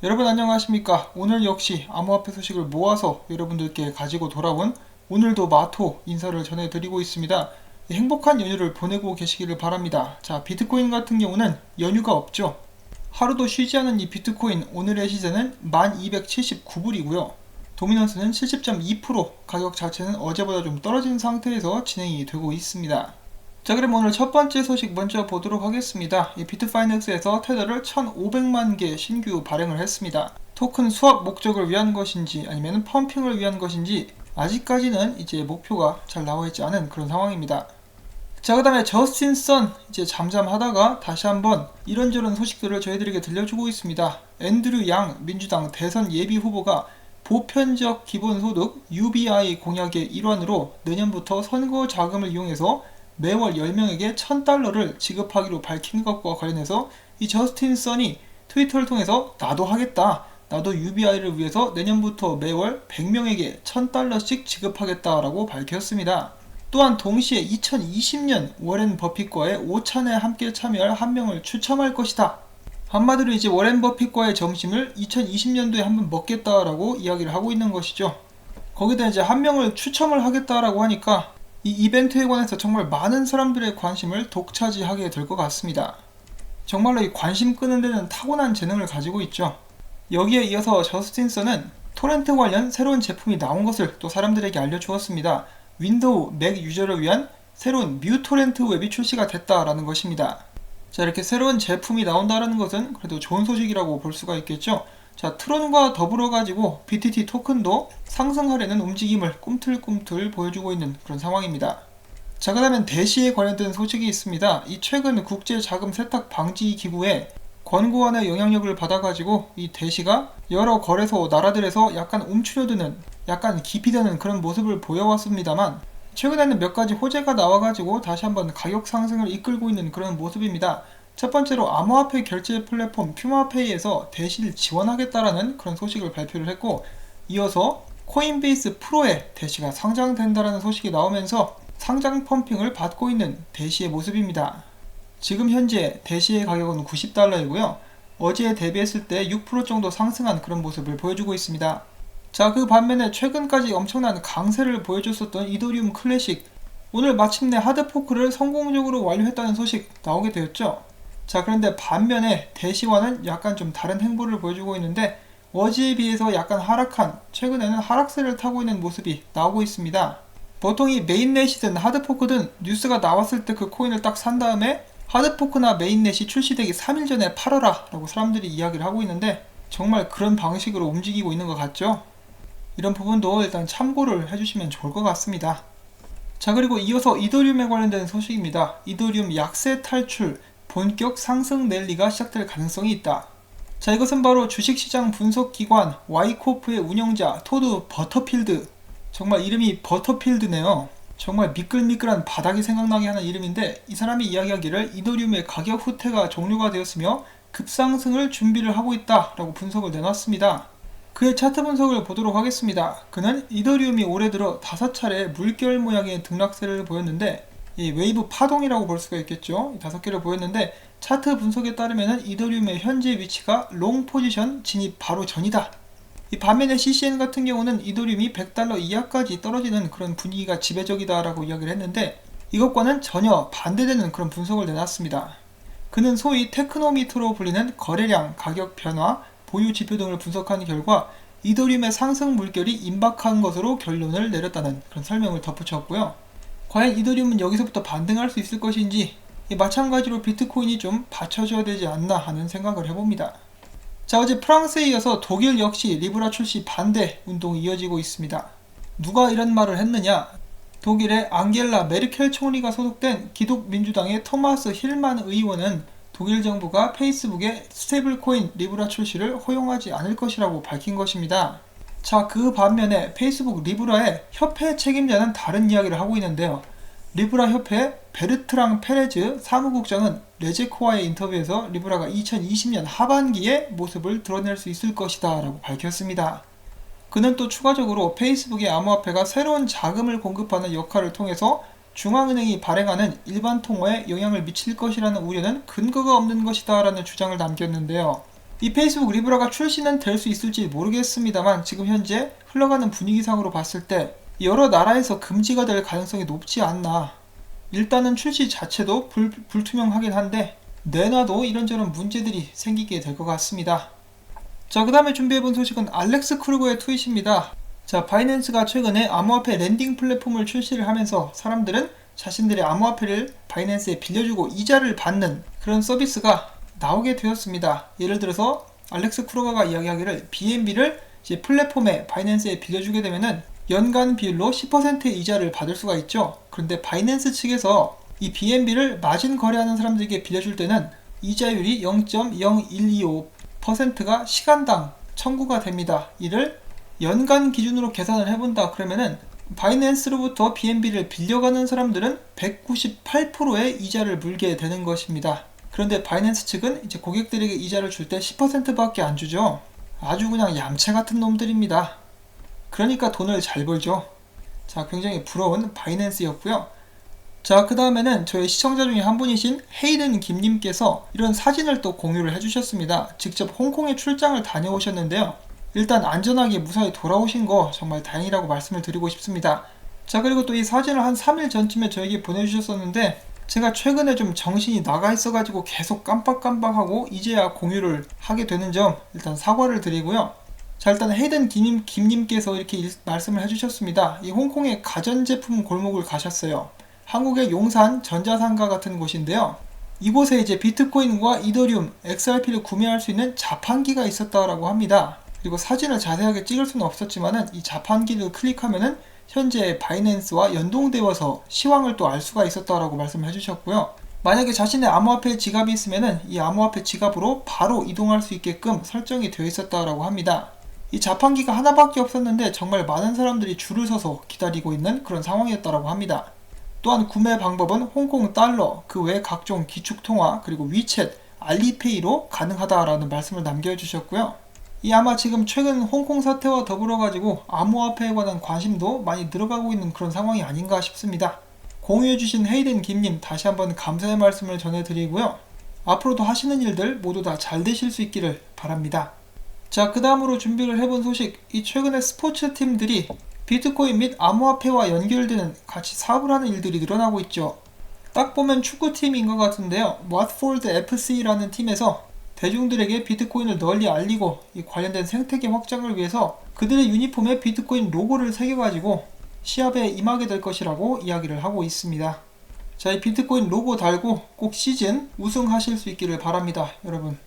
여러분 안녕하십니까. 오늘 역시 암호화폐 소식을 모아서 여러분들께 가지고 돌아온 오늘도 마토 인사를 전해드리고 있습니다. 행복한 연휴를 보내고 계시기를 바랍니다. 자, 비트코인 같은 경우는 연휴가 없죠. 하루도 쉬지 않은 이 비트코인 오늘의 시세는 1279불이고요. 도미넌스는 70.2%, 가격 자체는 어제보다 좀 떨어진 상태에서 진행이 되고 있습니다. 자, 그럼 오늘 첫 번째 소식 먼저 보도록 하겠습니다. 이 비트파이넥스에서 테더를 1,500만 개 신규 발행을 했습니다. 토큰 수합 목적을 위한 것인지 아니면 펌핑을 위한 것인지 아직까지는 이제 목표가 잘 나와 있지 않은 그런 상황입니다. 자, 그 다음에 저스틴 선 이제 잠잠하다가 다시 한번 이런저런 소식들을 저희들에게 들려주고 있습니다. 앤드류 양 민주당 대선 예비 후보가 보편적 기본소득 UBI 공약의 일환으로 내년부터 선거 자금을 이용해서 매월 10명에게 $1,000를 지급하기로 밝힌 것과 관련해서 이 저스틴 선이 트위터를 통해서 나도 하겠다. 나도 UBI를 위해서 내년부터 매월 100명에게 $1,000씩 지급하겠다라고 밝혔습니다. 또한 동시에 2020년 워렌 버핏과의 오찬에 함께 참여할 한 명을 추첨할 것이다. 한마디로 이제 워렌 버핏과의 점심을 2020년도에 한번 먹겠다라고 이야기를 하고 있는 것이죠. 거기다 이제 한 명을 추첨을 하겠다라고 하니까 이 이벤트에 관해서 정말 많은 사람들의 관심을 독차지하게 될 것 같습니다. 정말로 이 관심 끄는 데는 타고난 재능을 가지고 있죠. 여기에 이어서 저스틴 선은 토렌트 관련 새로운 제품이 나온 것을 또 사람들에게 알려주었습니다. 윈도우, 맥 유저를 위한 새로운 뮤토렌트 웹이 출시가 됐다라는 것입니다. 자, 이렇게 새로운 제품이 나온다는 것은 그래도 좋은 소식이라고 볼 수가 있겠죠. 자, 트론과 더불어 가지고 BTT 토큰도 상승하려는 움직임을 꿈틀꿈틀 보여주고 있는 그런 상황입니다. 자, 그다음엔 대시에 관련된 소식이 있습니다. 이 최근 국제자금 세탁 방지 기구의 권고안의 영향력을 받아가지고 이 대시가 여러 거래소 나라들에서 약간 움츠려드는, 약간 기피되는 그런 모습을 보여왔습니다만 최근에는 몇 가지 호재가 나와가지고 다시 한번 가격 상승을 이끌고 있는 그런 모습입니다. 첫 번째로 암호화폐 결제 플랫폼 퓨마페이에서 대시를 지원하겠다라는 그런 소식을 발표를 했고, 이어서 코인베이스 프로에 대시가 상장된다라는 소식이 나오면서 상장 펌핑을 받고 있는 대시의 모습입니다. 지금 현재 대시의 가격은 $90이고요. 어제에 대비했을 때 6% 정도 상승한 그런 모습을 보여주고 있습니다. 자, 그 반면에 최근까지 엄청난 강세를 보여줬었던 이더리움 클래식, 오늘 마침내 하드포크를 성공적으로 완료했다는 소식 나오게 되었죠. 자, 그런데 반면에 대시와는 약간 좀 다른 행보를 보여주고 있는데 어제에 비해서 약간 하락한, 최근에는 하락세를 타고 있는 모습이 나오고 있습니다. 보통 이 메인넷이든 하드포크든 뉴스가 나왔을 때 그 코인을 딱 산 다음에 하드포크나 메인넷이 출시되기 3일 전에 팔아라 라고 사람들이 이야기를 하고 있는데 정말 그런 방식으로 움직이고 있는 것 같죠. 이런 부분도 일단 참고를 해주시면 좋을 것 같습니다. 자, 그리고 이어서 이더리움에 관련된 소식입니다. 이더리움 약세 탈출, 본격 상승 랠리가 시작될 가능성이 있다. 자, 이것은 바로 주식시장 분석기관 와이코프의 운영자 토드 버터필드, 정말 이름이 버터필드네요. 정말 미끌미끌한 바닥이 생각나게 하는 이름인데 이 사람이 이야기하기를 이더리움의 가격 후퇴가 종료가 되었으며 급상승을 준비를 하고 있다라고 분석을 내놨습니다. 그의 차트 분석을 보도록 하겠습니다. 그는 이더리움이 올해 들어 5차례 물결 모양의 등락세를 보였는데 이 웨이브 파동이라고 볼 수가 있겠죠. 5개를 보였는데 차트 분석에 따르면 이더리움의 현재 위치가 롱 포지션 진입 바로 전이다. 이 반면에 CCN 같은 경우는 이더리움이 $100 이하까지 떨어지는 그런 분위기가 지배적이다라고 이야기를 했는데 이것과는 전혀 반대되는 그런 분석을 내놨습니다. 그는 소위 테크노미터로 불리는 거래량, 가격 변화, 보유 지표 등을 분석한 결과 이더리움의 상승 물결이 임박한 것으로 결론을 내렸다는 그런 설명을 덧붙였고요. 과연 이더리움은 여기서부터 반등할 수 있을 것인지 마찬가지로 비트코인이 좀 받쳐줘야 되지 않나 하는 생각을 해봅니다. 자, 어제 프랑스에 이어서 독일 역시 리브라 출시 반대 운동이 이어지고 있습니다. 누가 이런 말을 했느냐? 독일의 앙겔라 메르켈 총리가 소속된 기독민주당의 토마스 힐만 의원은 독일 정부가 페이스북의 스테이블코인 리브라 출시를 허용하지 않을 것이라고 밝힌 것입니다. 자, 그 반면에 페이스북 리브라의 협회 책임자는 다른 이야기를 하고 있는데요. 리브라 협회 베르트랑 페레즈 사무국장은 레제코와의 인터뷰에서 리브라가 2020년 하반기에 모습을 드러낼 수 있을 것이다 라고 밝혔습니다. 그는 또 추가적으로 페이스북의 암호화폐가 새로운 자금을 공급하는 역할을 통해서 중앙은행이 발행하는 일반 통화에 영향을 미칠 것이라는 우려는 근거가 없는 것이다 라는 주장을 남겼는데요. 이 페이스북 리브라가 출시는 될 수 있을지 모르겠습니다만 지금 현재 흘러가는 분위기상으로 봤을 때 여러 나라에서 금지가 될 가능성이 높지 않나. 일단은 출시 자체도 불투명하긴 한데 내놔도 이런저런 문제들이 생기게 될 것 같습니다. 자, 그 다음에 준비해본 소식은 알렉스 크루거의 트윗입니다. 자, 바이낸스가 최근에 암호화폐 랜딩 플랫폼을 출시를 하면서 사람들은 자신들의 암호화폐를 바이낸스에 빌려주고 이자를 받는 그런 서비스가 나오게 되었습니다. 예를 들어서 알렉스 크루거가 이야기하기를 BNB를 이제 플랫폼에 바이낸스에 빌려주게 되면은 연간 비율로 10%의 이자를 받을 수가 있죠. 그런데 바이낸스 측에서 이 BNB를 마진 거래하는 사람들에게 빌려줄 때는 이자율이 0.0125%가 시간당 청구가 됩니다. 이를 연간 기준으로 계산을 해본다 그러면은 바이낸스로부터 BNB를 빌려가는 사람들은 198%의 이자를 물게 되는 것입니다. 그런데 바이낸스 측은 이제 고객들에게 이자를 줄 때 10%밖에 안 주죠. 아주 그냥 얌체 같은 놈들입니다. 그러니까 돈을 잘 벌죠. 자, 굉장히 부러운 바이낸스였고요. 자, 그 다음에는 저희 시청자 중에 한 분이신 헤이든 김님께서 이런 사진을 또 공유를 해주셨습니다. 직접 홍콩에 출장을 다녀오셨는데요. 일단 안전하게 무사히 돌아오신 거 정말 다행이라고 말씀을 드리고 싶습니다. 자, 그리고 또 이 사진을 한 3일 전쯤에 저에게 보내주셨었는데 제가 최근에 좀 정신이 나가 있어가지고 계속 깜빡깜빡하고 이제야 공유를 하게 되는 점 일단 사과를 드리고요. 자, 일단 헤이든 김님께서 이렇게 말씀을 해주셨습니다. 이 홍콩의 가전제품 골목을 가셨어요. 한국의 용산 전자상가 같은 곳인데요. 이곳에 이제 비트코인과 이더리움, XRP를 구매할 수 있는 자판기가 있었다라고 합니다. 그리고 사진을 자세하게 찍을 수는 없었지만은 이 자판기를 클릭하면은 현재 바이낸스와 연동되어서 시황을 또 알 수가 있었다라고 말씀을 해주셨고요. 만약에 자신의 암호화폐 지갑이 있으면은 이 암호화폐 지갑으로 바로 이동할 수 있게끔 설정이 되어 있었다라고 합니다. 이 자판기가 하나밖에 없었는데 정말 많은 사람들이 줄을 서서 기다리고 있는 그런 상황이었다라고 합니다. 또한 구매 방법은 홍콩 달러, 그 외 각종 기축통화, 그리고 위챗, 알리페이로 가능하다라는 말씀을 남겨주셨고요. 이 아마 지금 최근 홍콩 사태와 더불어 가지고 암호화폐에 관한 관심도 많이 늘어가고 있는 그런 상황이 아닌가 싶습니다. 공유해주신 헤이든 김님 다시 한번 감사의 말씀을 전해드리고요. 앞으로도 하시는 일들 모두 다 잘 되실 수 있기를 바랍니다. 자, 그 다음으로 준비를 해본 소식, 이 최근에 스포츠 팀들이 비트코인 및 암호화폐와 연결되는 같이 사업을 하는 일들이 늘어나고 있죠. 딱 보면 축구팀인 것 같은데요. 왓포드 FC라는 팀에서 대중들에게 비트코인을 널리 알리고 이 관련된 생태계 확장을 위해서 그들의 유니폼에 비트코인 로고를 새겨가지고 시합에 임하게 될 것이라고 이야기를 하고 있습니다. 자, 이 비트코인 로고 달고 꼭 시즌 우승하실 수 있기를 바랍니다, 여러분.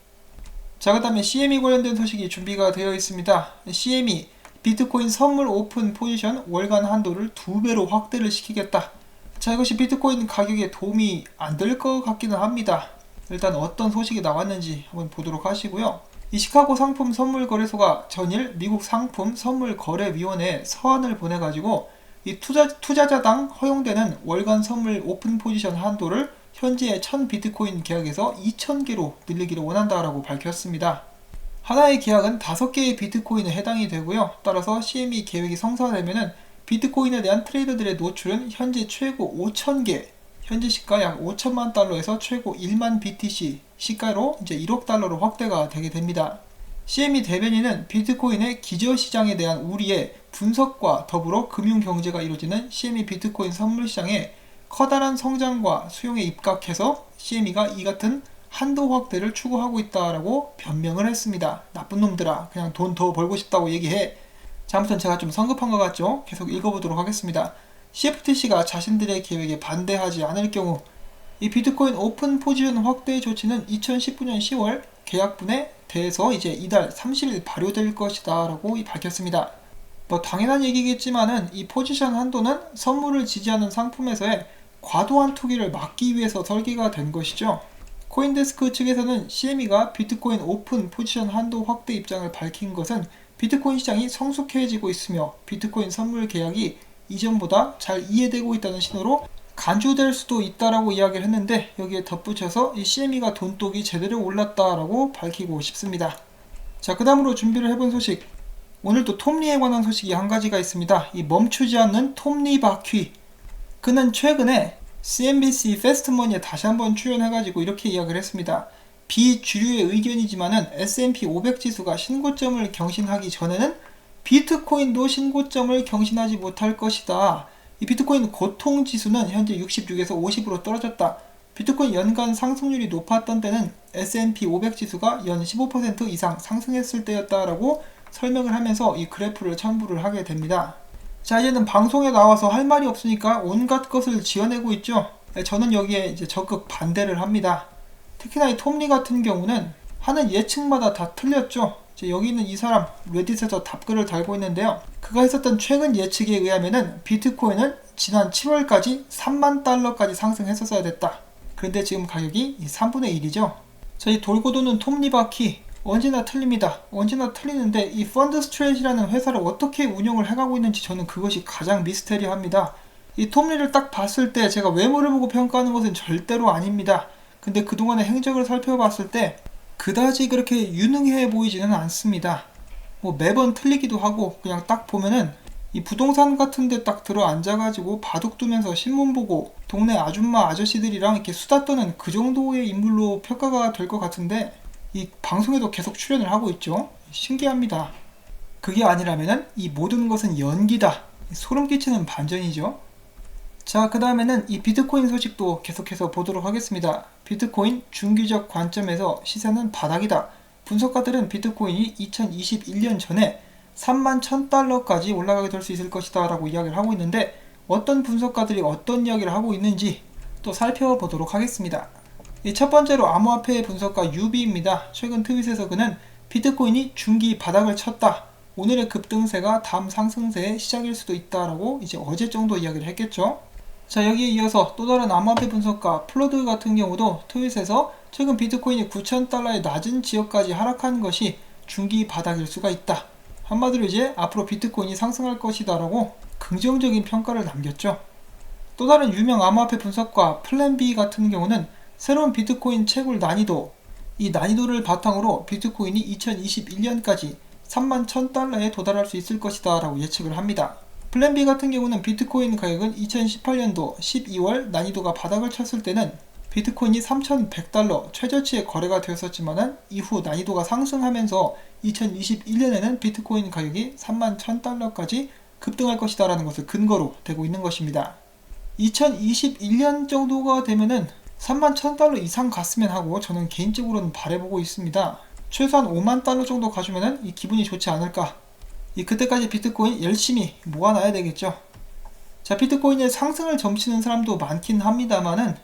자, 그 다음에 CME 관련된 소식이 준비가 되어 있습니다. CME 비트코인 선물 오픈 포지션 월간 한도를 2배로 확대를 시키겠다. 자, 이것이 비트코인 가격에 도움이 안 될 것 같기는 합니다. 일단 어떤 소식이 나왔는지 한번 보도록 하시고요. 이 시카고 상품 선물 거래소가 전일 미국 상품 선물 거래위원회에 서한을 보내가지고 이 투자자당 허용되는 월간 선물 오픈 포지션 한도를 현재의 1000 비트코인 계약에서 2000개로 늘리기를 원한다라고 밝혔습니다. 하나의 계약은 5개의 비트코인에 해당이 되고요. 따라서 CME 계획이 성사되면은 비트코인에 대한 트레이더들의 노출은 현재 최고 5000개, 현재 시가 약 5천만 달러에서 최고 1만 BTC 시가로 이제 1억 달러로 확대가 되게 됩니다. CME 대변인은 비트코인의 기저시장에 대한 우려의 분석과 더불어 금융경제가 이루어지는 CME 비트코인 선물시장에 커다란 성장과 수용에 입각해서 CME가 이 같은 한도 확대를 추구하고 있다라고 변명을 했습니다. 나쁜 놈들아, 그냥 돈 더 벌고 싶다고 얘기해. 자, 아무튼 제가 좀 성급한 것 같죠? 계속 읽어보도록 하겠습니다. CFTC가 자신들의 계획에 반대하지 않을 경우 이 비트코인 오픈 포지션 확대 조치는 2019년 10월 계약분에 대해서 이제 이달 30일 발효될 것이다 라고 밝혔습니다. 뭐 당연한 얘기겠지만은 이 포지션 한도는 선물을 지지하는 상품에서의 과도한 투기를 막기 위해서 설계가 된 것이죠. 코인데스크 측에서는 CME가 비트코인 오픈 포지션 한도 확대 입장을 밝힌 것은 비트코인 시장이 성숙해지고 있으며 비트코인 선물 계약이 이전보다 잘 이해되고 있다는 신호로 간주될 수도 있다라고 이야기를 했는데 여기에 덧붙여서 이 CME가 돈독이 제대로 올랐다라고 밝히고 싶습니다. 자, 그 다음으로 준비를 해본 소식, 오늘 또 톰리에 관한 소식이 한 가지가 있습니다. 이 멈추지 않는 톰리 바퀴, 그는 최근에 CNBC 패스트머니에 다시 한번 출연해가지고 이렇게 이야기를 했습니다. 비주류의 의견이지만은 S&P 500 지수가 신고점을 경신하기 전에는 비트코인도 신고점을 경신하지 못할 것이다. 이 비트코인 고통지수는 현재 66에서 50으로 떨어졌다. 비트코인 연간 상승률이 높았던 때는 S&P 500 지수가 연 15% 이상 상승했을 때였다라고 설명을 하면서 이 그래프를 첨부를 하게 됩니다. 자, 이제는 방송에 나와서 할 말이 없으니까 온갖 것을 지어내고 있죠. 저는 여기에 이제 적극 반대를 합니다. 특히나 이 톰리 같은 경우는 하는 예측마다 다 틀렸죠. 이제 여기 있는 이 사람 레딧에서 답글을 달고 있는데요. 그가 했었던 최근 예측에 의하면은 비트코인은 지난 7월까지 3만 달러까지 상승했었어야 됐다. 그런데 지금 가격이 3분의 1이죠. 자, 이 돌고 도는 톱니 바퀴 언제나 틀립니다. 언제나 틀리는데 이 펀드 스트레이트라는 회사를 어떻게 운영을 해가고 있는지 저는 그것이 가장 미스테리합니다. 이 톱니를 딱 봤을 때 제가 외모를 보고 평가하는 것은 절대로 아닙니다. 근데 그동안의 행적을 살펴봤을 때 그다지 그렇게 유능해 보이지는 않습니다. 뭐 매번 틀리기도 하고 그냥 딱 보면은 이 부동산 같은 데 딱 들어 앉아가지고 바둑 두면서 신문 보고 동네 아줌마 아저씨들이랑 이렇게 수다 떠는 그 정도의 인물로 평가가 될 것 같은데 이 방송에도 계속 출연을 하고 있죠. 신기합니다. 그게 아니라면은 이 모든 것은 연기다. 소름 끼치는 반전이죠. 자, 그 다음에는 이 비트코인 소식도 계속해서 보도록 하겠습니다. 비트코인 중기적 관점에서 시세는 바닥이다. 분석가들은 비트코인이 2021년 전에 3만 1000달러까지 올라가게 될 수 있을 것이다 라고 이야기를 하고 있는데 어떤 분석가들이 어떤 이야기를 하고 있는지 또 살펴보도록 하겠습니다. 첫 번째로 암호화폐 분석가 유비입니다. 최근 트윗에서 그는 비트코인이 중기 바닥을 쳤다. 오늘의 급등세가 다음 상승세의 시작일 수도 있다라고 이제 어제 정도 이야기를 했겠죠. 자, 여기에 이어서 또 다른 암호화폐 분석가 플러드 같은 경우도 트윗에서 최근 비트코인이 9,000달러의 낮은 지역까지 하락한 것이 중기 바닥일 수가 있다. 한마디로 이제 앞으로 비트코인이 상승할 것이다 라고 긍정적인 평가를 남겼죠. 또 다른 유명 암호화폐 분석가 플랜B 같은 경우는 새로운 비트코인 채굴 난이도, 이 난이도를 바탕으로 비트코인이 2021년까지 3만 1000달러에 도달할 수 있을 것이다 라고 예측을 합니다. 플랜B 같은 경우는 비트코인 가격은 2018년도 12월 난이도가 바닥을 쳤을 때는 비트코인이 3100달러 최저치에 거래가 되었었지만 이후 난이도가 상승하면서 2021년에는 비트코인 가격이 3만 1000달러까지 급등할 것이다 라는 것을 근거로 대고 있는 것입니다. 2021년 정도가 되면은 3만 1000달러 이상 갔으면 하고 저는 개인적으로는 바라보고 있습니다. 최소한 5만 달러 정도 가주면은 이 기분이 좋지 않을까. 그때까지 비트코인 열심히 모아놔야 되겠죠. 자, 비트코인의 상승을 점치는 사람도 많긴 합니다만은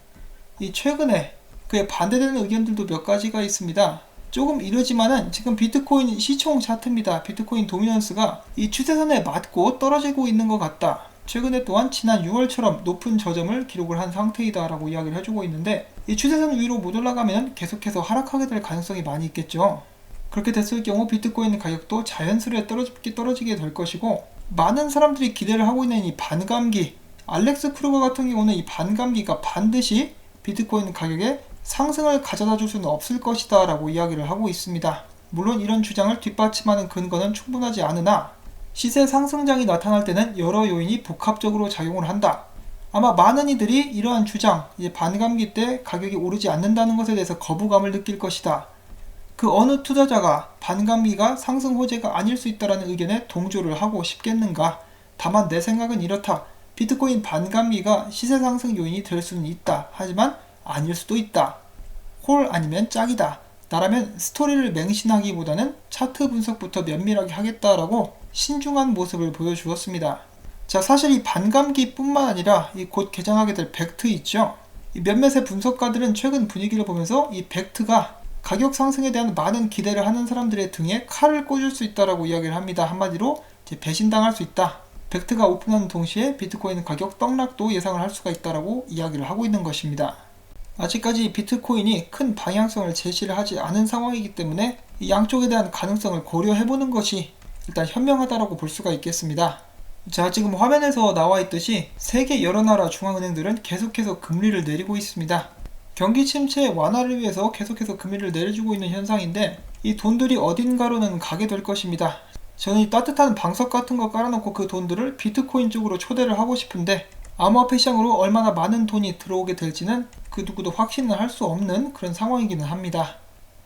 이 최근에 그에 반대되는 의견들도 몇 가지가 있습니다. 조금 이르지만은 지금 비트코인 시총 차트입니다. 비트코인 도미넌스가 이 추세선에 맞고 떨어지고 있는 것 같다. 최근에 또한 지난 6월처럼 높은 저점을 기록을 한 상태이다 라고 이야기를 해주고 있는데 이 추세선 위로 못 올라가면 계속해서 하락하게 될 가능성이 많이 있겠죠. 그렇게 됐을 경우 비트코인 가격도 자연스레 떨어지게 될 것이고 많은 사람들이 기대를 하고 있는 이 반감기 알렉스 크루거 같은 경우는 이 반감기가 반드시 비트코인 가격에 상승을 가져다 줄 수는 없을 것이다 라고 이야기를 하고 있습니다. 물론 이런 주장을 뒷받침하는 근거는 충분하지 않으나 시세 상승장이 나타날 때는 여러 요인이 복합적으로 작용을 한다. 아마 많은 이들이 이러한 주장, 이제 반감기 때 가격이 오르지 않는다는 것에 대해서 거부감을 느낄 것이다. 그 어느 투자자가 반감기가 상승 호재가 아닐 수 있다는 의견에 동조를 하고 싶겠는가? 다만 내 생각은 이렇다. 비트코인 반감기가 시세 상승 요인이 될 수는 있다. 하지만 아닐 수도 있다. 홀 아니면 짝이다. 나라면 스토리를 맹신하기보다는 차트 분석부터 면밀하게 하겠다라고 신중한 모습을 보여주었습니다. 자, 사실 이 반감기 뿐만 아니라 이 곧 개장하게 될 벡트 있죠. 이 몇몇의 분석가들은 최근 분위기를 보면서 이 벡트가 가격 상승에 대한 많은 기대를 하는 사람들의 등에 칼을 꽂을 수 있다라고 이야기를 합니다. 한마디로 이제 배신당할 수 있다. 벡트가 오픈하는 동시에 비트코인 가격 떡락도 예상을 할 수가 있다라고 이야기를 하고 있는 것입니다. 아직까지 비트코인이 큰 방향성을 제시를 하지 않은 상황이기 때문에 이 양쪽에 대한 가능성을 고려해보는 것이 일단 현명하다라고 볼 수가 있겠습니다. 자, 지금 화면에서 나와 있듯이 세계 여러 나라 중앙은행들은 계속해서 금리를 내리고 있습니다. 경기 침체 완화를 위해서 계속해서 금리를 내려주고 있는 현상인데 이 돈들이 어딘가로는 가게 될 것입니다. 저는 이 따뜻한 방석 같은 거 깔아놓고 그 돈들을 비트코인 쪽으로 초대를 하고 싶은데 암호화폐 시장으로 얼마나 많은 돈이 들어오게 될지는 그 누구도 확신을 할 수 없는 그런 상황이기는 합니다.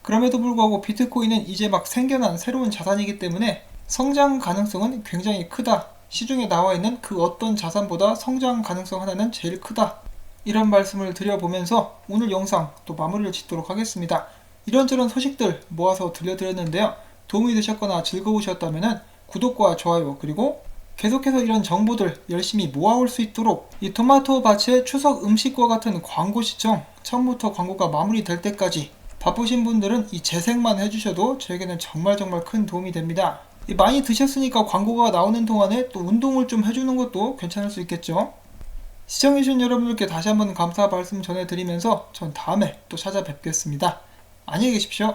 그럼에도 불구하고 비트코인은 이제 막 생겨난 새로운 자산이기 때문에 성장 가능성은 굉장히 크다. 시중에 나와 있는 그 어떤 자산보다 성장 가능성 하나는 제일 크다. 이런 말씀을 드려보면서 오늘 영상 또 마무리를 짓도록 하겠습니다. 이런저런 소식들 모아서 들려드렸는데요. 도움이 되셨거나 즐거우셨다면 구독과 좋아요, 그리고 계속해서 이런 정보들 열심히 모아올 수 있도록 이 토마토 밭의 추석 음식과 같은 광고 시청, 처음부터 광고가 마무리될 때까지 바쁘신 분들은 이 재생만 해주셔도 저에게는 정말 큰 도움이 됩니다. 많이 드셨으니까 광고가 나오는 동안에 또 운동을 좀 해주는 것도 괜찮을 수 있겠죠. 시청해주신 여러분들께 다시 한번 감사 말씀 전해드리면서 전 다음에 또 찾아뵙겠습니다. 안녕히 계십시오.